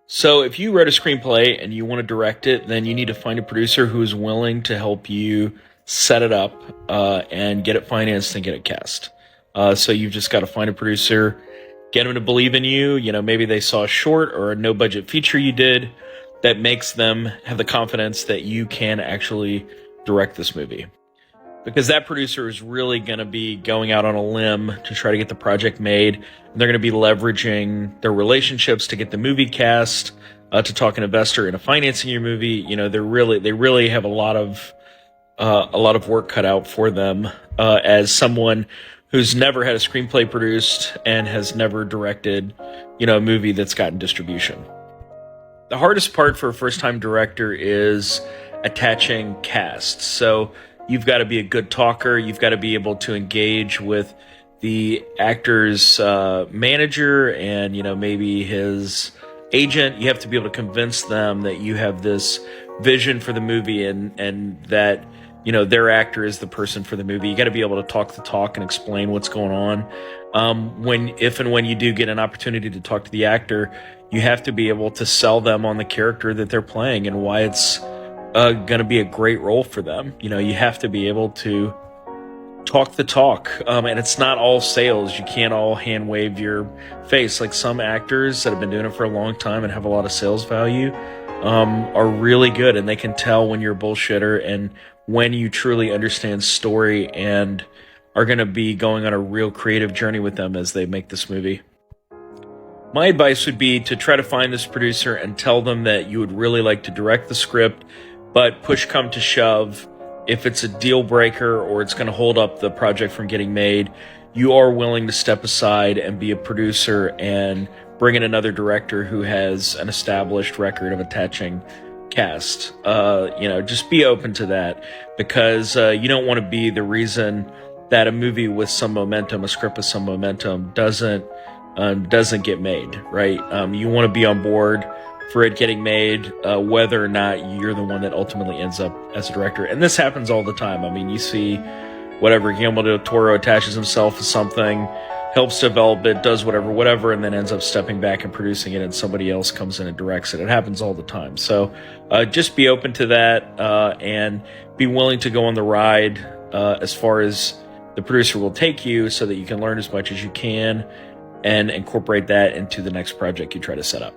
So, if you wrote a screenplay and you want to direct it, then you need to find a producer who is willing to help you set it up and get it financed and get it cast. So, you've just got to find a producer, get them to believe in you. You know, maybe they saw a short or a no budget feature you did that makes them have the confidence that you can actually direct this movie. Because that producer is really going to be going out on a limb to try to get the project made. And they're going to be leveraging their relationships to get the movie cast, to talk an investor into financing your movie. You know, they really have a lot of work cut out for them as someone who's never had a screenplay produced and has never directed, you know, a movie that's gotten distribution. The hardest part for a first-time director is attaching casts. So you've got to be a good talker. You've got to be able to engage with the actor's manager and, you know, maybe his agent. You have to be able to convince them that you have this vision for the movie and that, you know, their actor is the person for the movie. You got to be able to talk the talk and explain what's going on. If and when you do get an opportunity to talk to the actor, you have to be able to sell them on the character that they're playing and why it's going to be a great role for them. You know, you have to be able to talk the talk. And it's not all sales. You can't all hand wave your face. Like some actors that have been doing it for a long time and have a lot of sales value are really good, and they can tell when you're a bullshitter and when you truly understand story and are going to be going on a real creative journey with them as they make this movie. My advice would be to try to find this producer and tell them that you would really like to direct the script, but push come to shove, if it's a deal breaker or it's going to hold up the project from getting made, you are willing to step aside and be a producer and bring in another director who has an established record of attaching cast. You know, just be open to that, because you don't want to be the reason that a movie with some momentum, a script with some momentum, doesn't get made, right? You want to be on board for it getting made, whether or not you're the one that ultimately ends up as a director. And this happens all the time. I mean, you see whatever, Guillermo del Toro attaches himself to something, helps develop it, does whatever, and then ends up stepping back and producing it, and somebody else comes in and directs it. It happens all the time. So just be open to that and be willing to go on the ride as far as the producer will take you, so that you can learn as much as you can and incorporate that into the next project you try to set up.